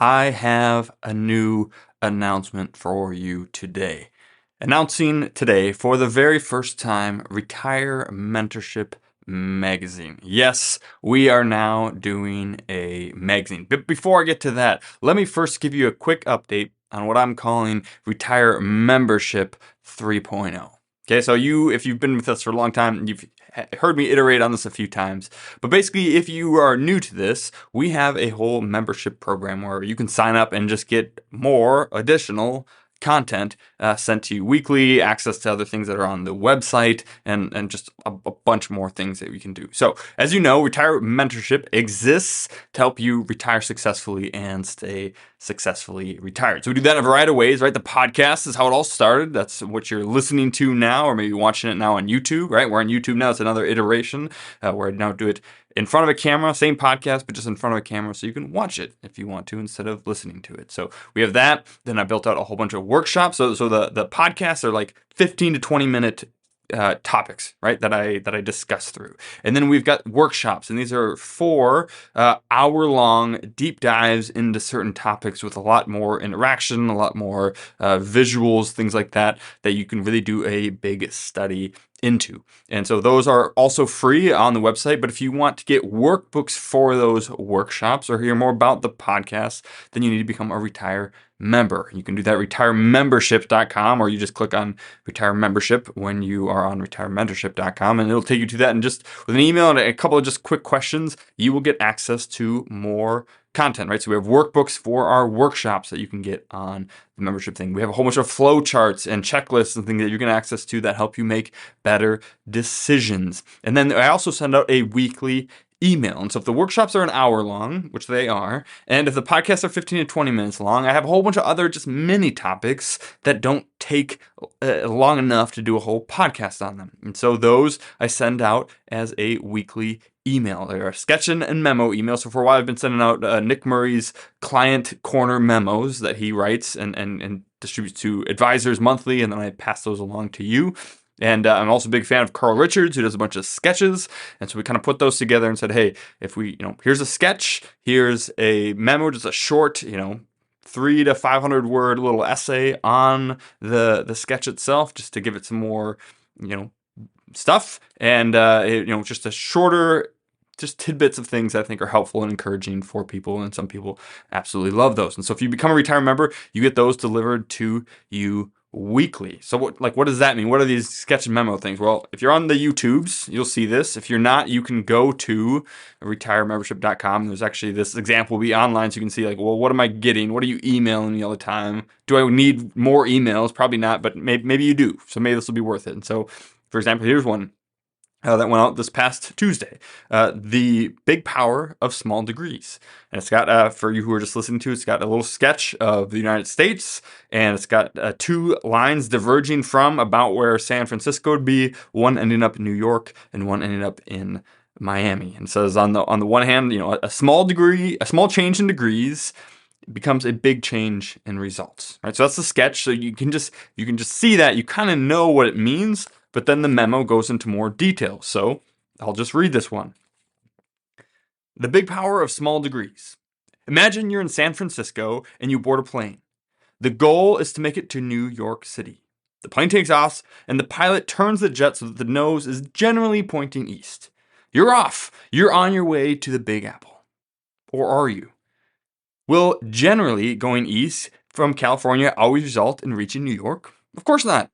I have a new announcement for you today. Announcing today for the very first time, Retire Mentorship Magazine. Yes, we are now doing a magazine. But before I get to that, let me first give you a quick update on what I'm calling Retire Membership 3.0. Okay, so if you've been with us for a long time, you've heard me iterate on this a few times. But basically, if you are new to this, we have a whole membership program where you can sign up and just get more additional content sent to you weekly, access to other things that are on the website, and just a bunch more things that we can do. So, as you know, Retire Mentorship exists to help you retire successfully and stay successfully retired. So we do that in a variety of ways, right? The podcast is how it all started. That's what you're listening to now, or maybe watching it now on YouTube, right? We're on YouTube now. It's another iteration where I now do it in front of a camera, same podcast, but just in front of a camera, so you can watch it if you want to instead of listening to it. So we have that. Then I built out a whole bunch of workshops. So the podcasts are like 15 to 20-minute topics, right? That I discuss through, and then we've got workshops, and these are 4 hour-long deep dives into certain topics with a lot more interaction, a lot more visuals, things like that you can really do a big study into. And so those are also free on the website. But if you want to get workbooks for those workshops or hear more about the podcast, then you need to become a Retire member. You can do that at retiremembership.com, or you just click on Retire Membership when you are on retiremembership.com, and it'll take you to that. And just with an email and a couple of just quick questions, you will get access to more content, right? So we have workbooks for our workshops that you can get on the membership thing. We have a whole bunch of flow charts and checklists and things that you can access to that help you make better decisions. And then I also send out a weekly email. And so if the workshops are an hour long, which they are, and if the podcasts are 15 to 20 minutes long, I have a whole bunch of other just mini topics that don't take long enough to do a whole podcast on them. And so those I send out as a weekly email. They are sketch and memo emails. So for a while, I've been sending out Nick Murray's client corner memos that he writes and distributes to advisors monthly, and then I pass those along to you. And I'm also a big fan of Carl Richards, who does a bunch of sketches. And so we kind of put those together and said, hey, if we, here's a sketch, here's a memo, just a short, 300 to 500 word little essay on the sketch itself, just to give it some more, stuff. And, just a shorter, just tidbits of things I think are helpful and encouraging for people. And some people absolutely love those. And so if you become a Retire member, you get those delivered to you weekly. So what does that mean? What are these sketch and memo things? Well, if you're on the YouTubes, you'll see this. If you're not, you can go to retiremembership.com. There's actually this example will be online, so you can see what am I getting? What are you emailing me all the time? Do I need more emails? Probably not, but maybe you do. So maybe this will be worth it. And so, for example, here's one that went out this past Tuesday. The Big Power of Small Degrees. And it's got, for you who are just listening to, it's got a little sketch of the United States, and it's got 2 lines diverging from about where San Francisco would be, one ending up in New York and one ending up in Miami. And so on the one hand, a small change in degrees becomes a big change in results. Right? So that's the sketch. So you can just see that, you kind of know what it means. But then the memo goes into more detail. So I'll just read this one. The Big Power of Small Degrees. Imagine you're in San Francisco and you board a plane. The goal is to make it to New York City. The plane takes off and the pilot turns the jet so that the nose is generally pointing east. You're off. You're on your way to the Big Apple. Or are you? Will generally going east from California always result in reaching New York? Of course not.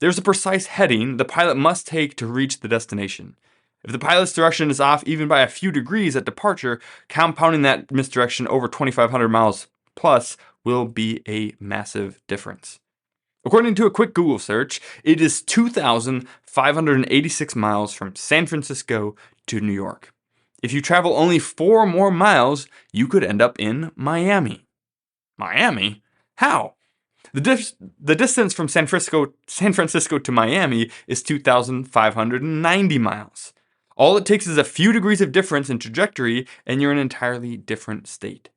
There's a precise heading the pilot must take to reach the destination. If the pilot's direction is off even by a few degrees at departure, compounding that misdirection over 2,500 miles plus will be a massive difference. According to a quick Google search, it is 2,586 miles from San Francisco to New York. If you travel only 4 more miles, you could end up in Miami. Miami? How? The distance from San Francisco to Miami is 2,590 miles. All it takes is a few degrees of difference in trajectory, and you're in an entirely different state.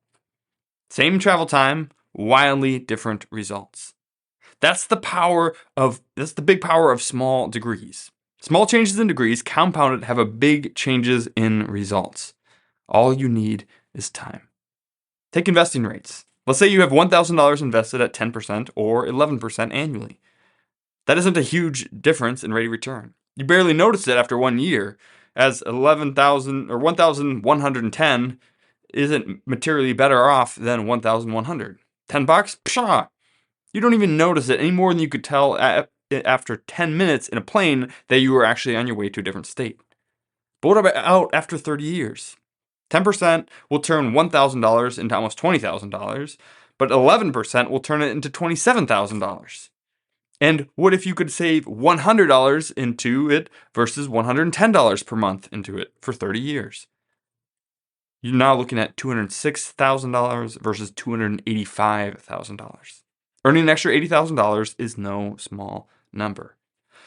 Same travel time, wildly different results. That's the big power of small degrees. Small changes in degrees compounded have a big changes in results. All you need is time. Take investing rates. Let's say you have $1,000 invested at 10% or 11% annually. That isn't a huge difference in rate of return. You barely notice it after 1 year, as 11,000 or 1,110 isn't materially better off than 1,100. $10? Pshaw! You don't even notice it any more than you could tell after 10 minutes in a plane that you were actually on your way to a different state. But what about after 30 years? 10% will turn $1,000 into almost $20,000, but 11% will turn it into $27,000. And what if you could save $100 into it versus $110 per month into it for 30 years? You're now looking at $206,000 versus $285,000. Earning an extra $80,000 is no small number.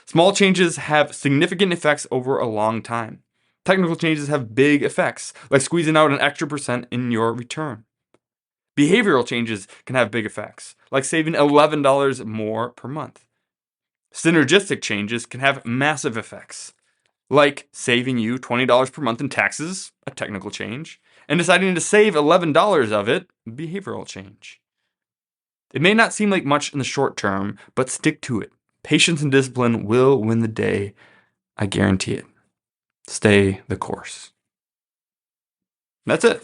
Small changes have significant effects over a long time. Technical changes have big effects, like squeezing out an extra percent in your return. Behavioral changes can have big effects, like saving $11 more per month. Synergistic changes can have massive effects, like saving you $20 per month in taxes, a technical change, and deciding to save $11 of it, behavioral change. It may not seem like much in the short term, but stick to it. Patience and discipline will win the day. I guarantee it. Stay the course. That's it.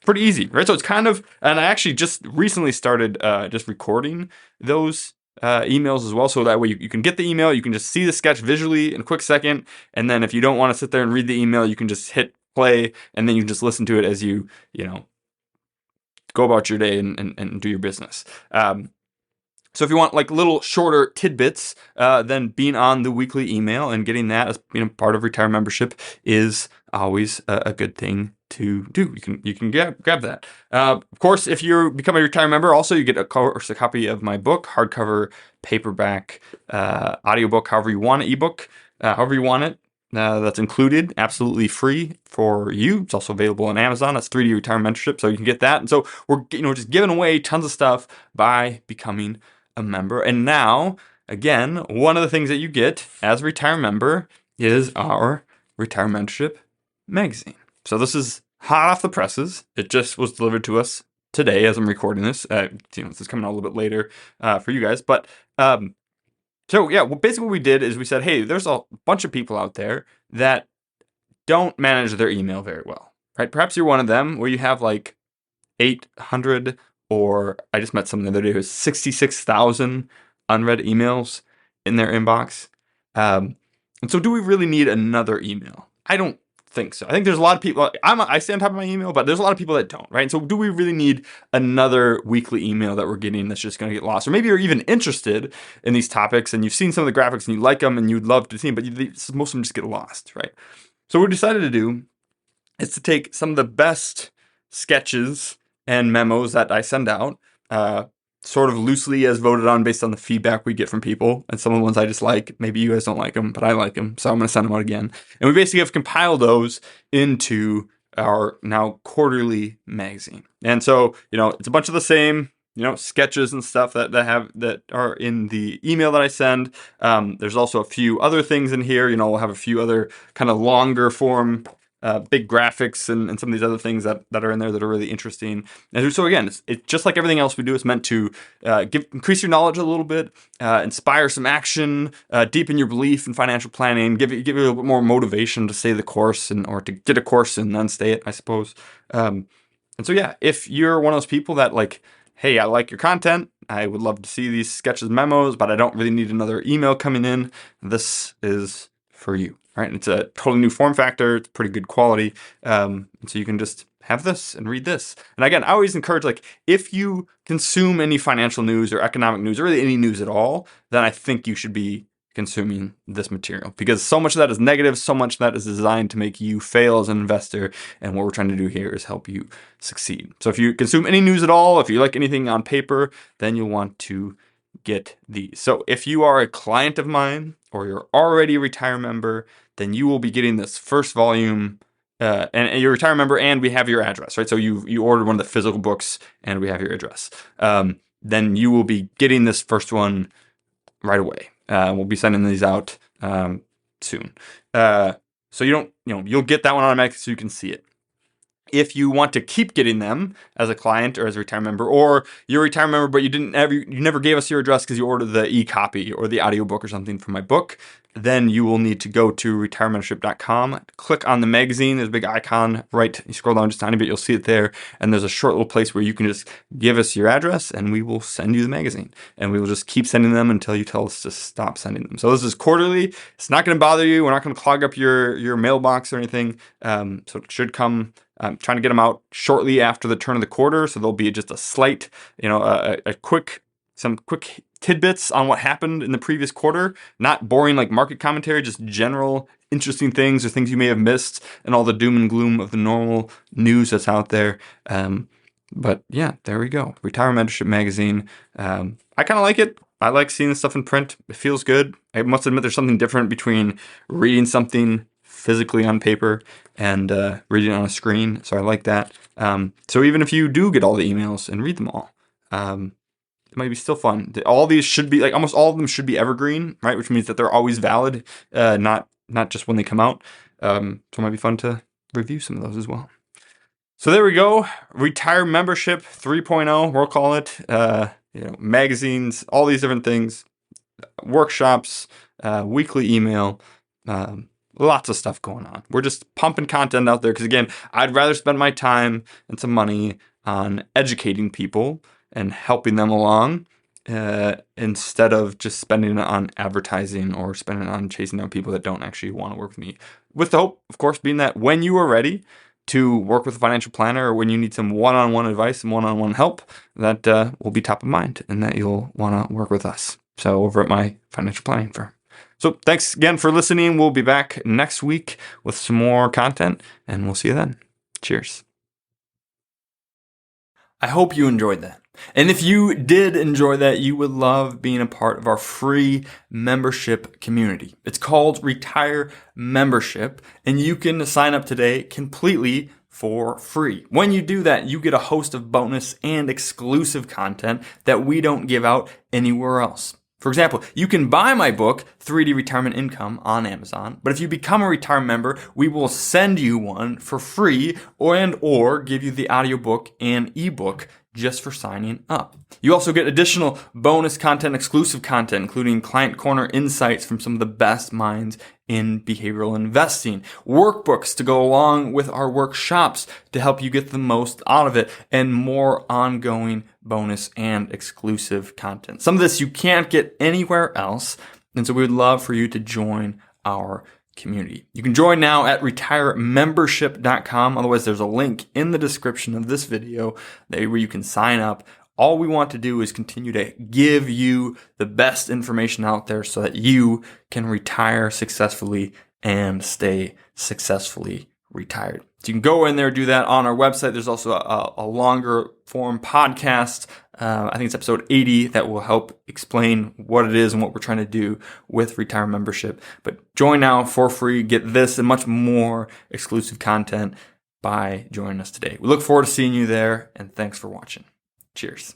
Pretty easy, right? So it's kind of, and I actually just recently started just recording those emails as well. So that way you can get the email, you can just see the sketch visually in a quick second. And then if you don't want to sit there and read the email, you can just hit play and then you can just listen to it as you go about your day and do your business. So if you want like little shorter tidbits, then being on the weekly email and getting that as part of Retire Membership is always a good thing to do. You can grab that. Of course, if you become a Retire member, also you get a copy of my book, hardcover, paperback, audiobook, however you want it, ebook, however you want it. That's included, absolutely free for you. It's also available on Amazon. That's 3D Retire Mentorship, so you can get that. And so we're just giving away tons of stuff by becoming a member. And now, again, one of the things that you get as a Retire member is our Retire Mentorship Magazine. So this is hot off the presses. It just was delivered to us today as I'm recording this. This is coming out a little bit later for you guys, but. So yeah, well, basically what we did is we said, hey, there's a bunch of people out there that don't manage their email very well, right? Perhaps you're one of them where you have like 800, or I just met someone the other day who has 66,000 unread emails in their inbox. And so do we really need another email? I don't think so. I think there's a lot of people, I stay on top of my email, but there's a lot of people that don't, right? And so do we really need another weekly email that we're getting that's just going to get lost? Or maybe you're even interested in these topics and you've seen some of the graphics and you like them and you'd love to see them, but most of them just get lost, right? So what we decided to do is to take some of the best sketches and memos that I send out, sort of loosely as voted on based on the feedback we get from people. And some of the ones I just like, maybe you guys don't like them, but I like them. So I'm going to send them out again. And we basically have compiled those into our now quarterly magazine. And so, it's a bunch of the same, sketches and stuff that are in the email that I send. There's also a few other things in here. We'll have a few other kind of longer form big graphics and some of these other things that are in there that are really interesting. And so again, it's just like everything else we do. It's meant to increase your knowledge a little bit, inspire some action, deepen your belief in financial planning, give you a little bit more motivation to stay the course or to get a course and then stay it, I suppose. And so yeah, if you're one of those people that like, hey, I like your content, I would love to see these sketches, memos, but I don't really need another email coming in, this is for you. Right, it's a totally new form factor. It's pretty good quality, and so you can just have this and read this. And again, I always encourage, like, if you consume any financial news or economic news or really any news at all, then I think you should be consuming this material, because so much of that is negative, so much of that is designed to make you fail as an investor. And what we're trying to do here is help you succeed. So if you consume any news at all, if you like anything on paper, then you'll want to get these. So if you are a client of mine or you're already a Retire member, then you will be getting this first volume, and you're a Retire member, and we have your address, right? So you ordered one of the physical books, and we have your address. Then you will be getting this first one right away. We'll be sending these out soon. So you'll get that one automatically, so you can see it. If you want to keep getting them as a client or as a retirement member, or you're a retirement member but you never gave us your address because you ordered the e-copy or the audiobook or something from my book, then you will need to go to RetireMentorship.com, click on the magazine. There's a big icon, right? You scroll down just a tiny bit, you'll see it there. And there's a short little place where you can just give us your address and we will send you the magazine. And we will just keep sending them until you tell us to stop sending them. So this is quarterly. It's not going to bother you. We're not going to clog up your mailbox or anything. So it should come. I'm trying to get them out shortly after the turn of the quarter. So there'll be just a slight, some quick tidbits on what happened in the previous quarter, not boring like market commentary, just general interesting things or things you may have missed and all the doom and gloom of the normal news that's out there. But yeah, there we go. Retire Mentorship Magazine. I kind of like it. I like seeing the stuff in print. It feels good. I must admit there's something different between reading something physically on paper and reading it on a screen. So I like that. So even if you do get all the emails and read them all, it might be still fun. All these should be, like almost all of them should be evergreen, right? Which means that they're always valid, not just when they come out. So it might be fun to review some of those as well. So there we go. Retire Membership 3.0, we'll call it. Magazines, all these different things, workshops, weekly email, lots of stuff going on. We're just pumping content out there because, again, I'd rather spend my time and some money on educating people and helping them along instead of just spending it on advertising or spending it on chasing down people that don't actually want to work with me. With the hope, of course, being that when you are ready to work with a financial planner or when you need some one-on-one advice and one-on-one help, that will be top of mind and that you'll want to work with us. So over at my financial planning firm. So thanks again for listening. We'll be back next week with some more content and we'll see you then. Cheers. I hope you enjoyed that. And if you did enjoy that, you would love being a part of our free membership community. It's called Retire Membership, and you can sign up today completely for free. When you do that, you get a host of bonus and exclusive content that we don't give out anywhere else. For example, you can buy my book, 3D Retirement Income, on Amazon, but if you become a Retire member, we will send you one for free or give you the audiobook and ebook just for signing up. You also get additional bonus content, exclusive content, including Client Corner insights from some of the best minds in behavioral investing, workbooks to go along with our workshops to help you get the most out of it, and more ongoing bonus and exclusive content. Some of this you can't get anywhere else, and so we would love for you to join our community. You can join now at RetireMembership.com. Otherwise, there's a link in the description of this video where you can sign up. All we want to do is continue to give you the best information out there so that you can retire successfully and stay successfully retired. So you can go in there, do that on our website. There's also a longer form podcast. I think it's episode 80 that will help explain what it is and what we're trying to do with Retire Membership. But join now for free. Get this and much more exclusive content by joining us today. We look forward to seeing you there, and thanks for watching. Cheers.